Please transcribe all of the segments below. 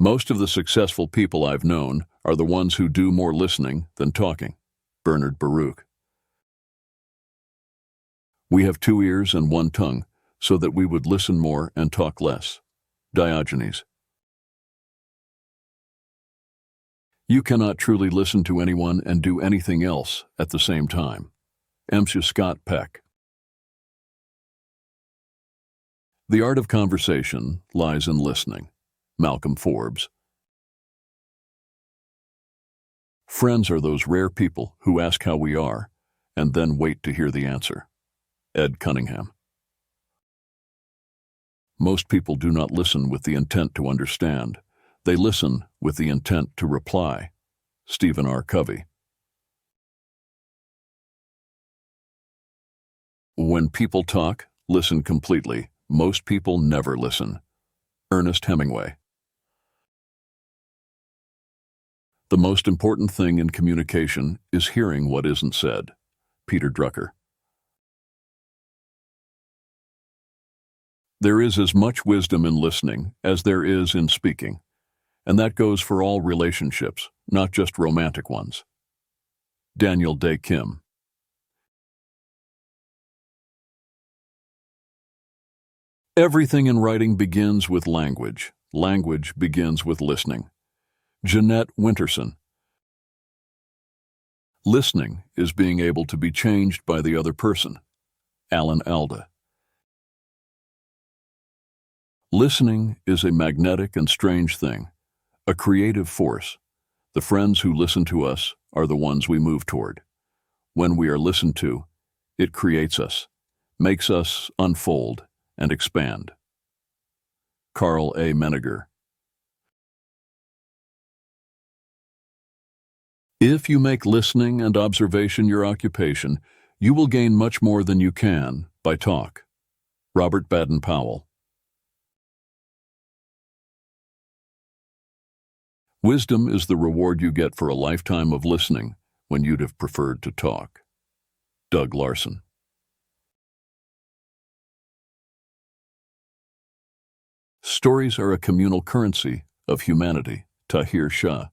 Most of the successful people I've known are the ones who do more listening than talking. Bernard Baruch. We have 2 ears and 1 tongue, so that we would listen more and talk less. Diogenes. You cannot truly listen to anyone and do anything else at the same time. M. Scott Peck. The art of conversation lies in listening. Malcolm Forbes. Friends are those rare people who ask how we are and then wait to hear the answer. Ed Cunningham. Most people do not listen with the intent to understand. They listen with the intent to reply. Stephen R. Covey. When people talk, listen completely. Most people never listen. Ernest Hemingway. The most important thing in communication is hearing what isn't said. Peter Drucker. There is as much wisdom in listening as there is in speaking, and that goes for all relationships, not just romantic ones. Daniel Day Kim. Everything in writing begins with language. Language begins with listening. Jeanette Winterson. Listening is being able to be changed by the other person. Alan Alda. Listening is a magnetic and strange thing, a creative force. The friends who listen to us are the ones we move toward. When we are listened to, it creates us, makes us unfold and expand. Carl A. Menninger. If you make listening and observation your occupation, you will gain much more than you can by talk. Robert Baden-Powell. Wisdom is the reward you get for a lifetime of listening when you'd have preferred to talk. Doug Larson. Stories are a communal currency of humanity. Tahir Shah.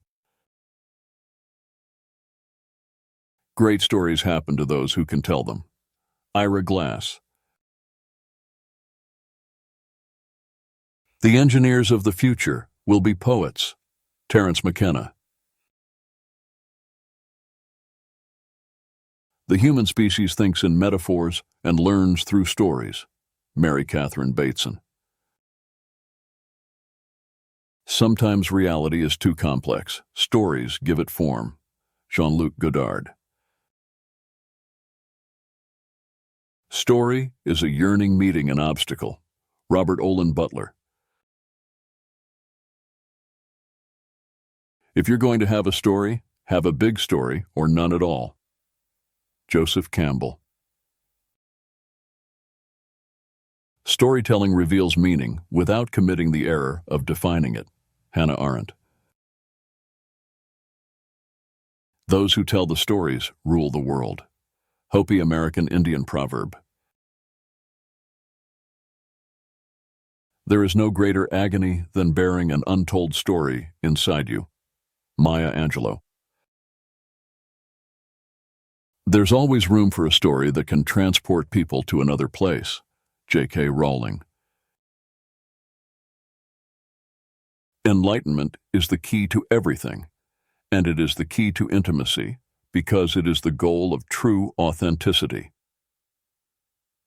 Great stories happen to those who can tell them. Ira Glass. The engineers of the future will be poets. Terence McKenna. The human species thinks in metaphors and learns through stories. Mary Catherine Bateson. Sometimes reality is too complex. Stories give it form. Jean-Luc Godard. Story is a yearning meeting an obstacle. Robert Olin Butler. If you're going to have a story, have a big story or none at all. Joseph Campbell. Storytelling reveals meaning without committing the error of defining it. Hannah Arendt. Those who tell the stories rule the world. Hopi American Indian proverb. There is no greater agony than bearing an untold story inside you. Maya Angelou. There's always room for a story that can transport people to another place. J.K. Rowling. Enlightenment is the key to everything, and it is the key to intimacy because it is the goal of true authenticity.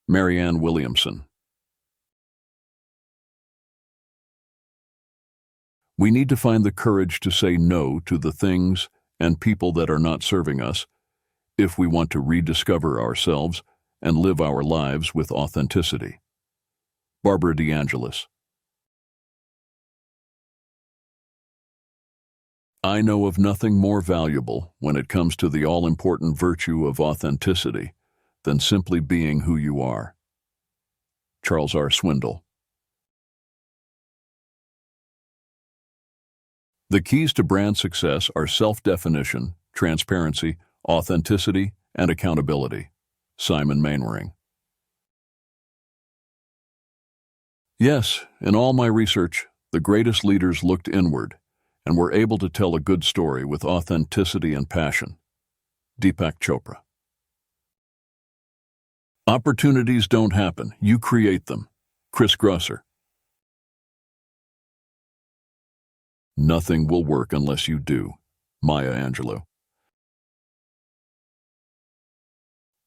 Marianne Williamson. We need to find the courage to say no to the things and people that are not serving us if we want to rediscover ourselves and live our lives with authenticity. Barbara DeAngelis. I know of nothing more valuable when it comes to the all-important virtue of authenticity than simply being who you are. Charles R. Swindoll. The keys to brand success are self-definition, transparency, authenticity, and accountability. Simon Mainwaring. Yes, in all my research, The greatest leaders looked inward and were able to tell a good story with authenticity and passion. Deepak Chopra. Opportunities don't happen, you create them. Chris Grosser. Nothing will work unless you do. Maya Angelou.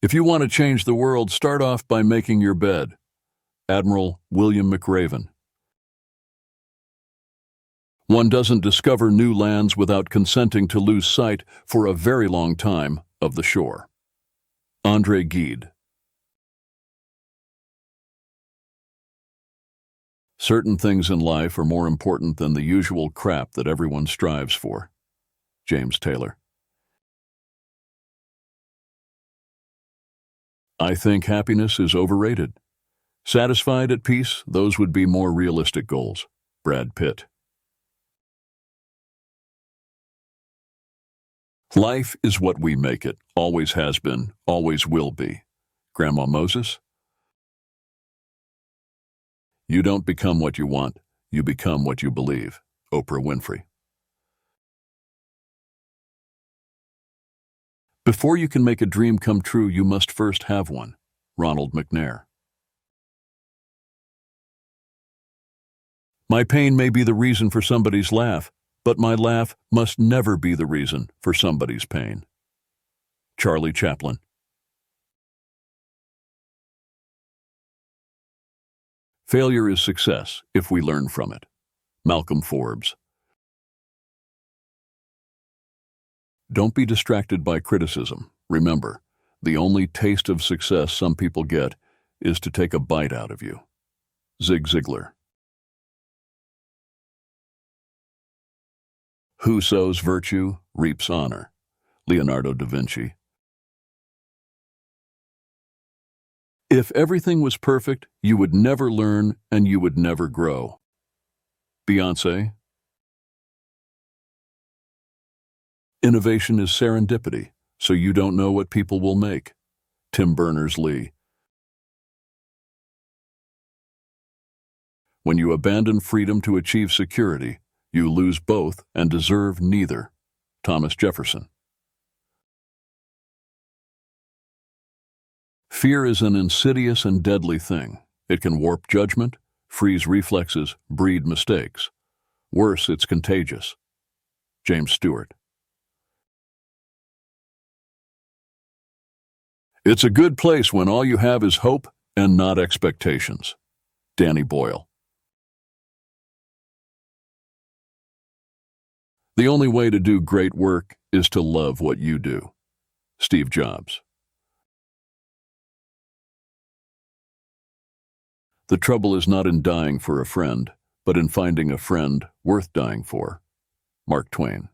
If you want to change the world, start off by making your bed. Admiral William McRaven. One doesn't discover new lands without consenting to lose sight for a very long time of the shore. André Gide. Certain things in life are more important than the usual crap that everyone strives for. James Taylor. I think happiness is overrated. Satisfied, at peace, those would be more realistic goals. Brad Pitt. Life is what we make it, always has been, always will be. Grandma Moses. You don't become what you want, you become what you believe. Oprah Winfrey. Before you can make a dream come true, you must first have one. Ronald McNair. My pain may be the reason for somebody's laugh, but my laugh must never be the reason for somebody's pain. Charlie Chaplin. Failure is success if we learn from it. Malcolm Forbes. Don't be distracted by criticism. Remember, the only taste of success some people get is to take a bite out of you. Zig Ziglar. Who sows virtue reaps honor. Leonardo da Vinci. If everything was perfect, you would never learn and you would never grow. Beyoncé. Innovation is serendipity, so you don't know what people will make. Tim Berners-Lee. When you abandon freedom to achieve security, you lose both and deserve neither. Thomas Jefferson. Fear is an insidious and deadly thing. It can warp judgment, freeze reflexes, breed mistakes. Worse, it's contagious. James Stewart. It's a good place when all you have is hope and not expectations. Danny Boyle. The only way to do great work is to love what you do. Steve Jobs. The trouble is not in dying for a friend, but in finding a friend worth dying for. Mark Twain.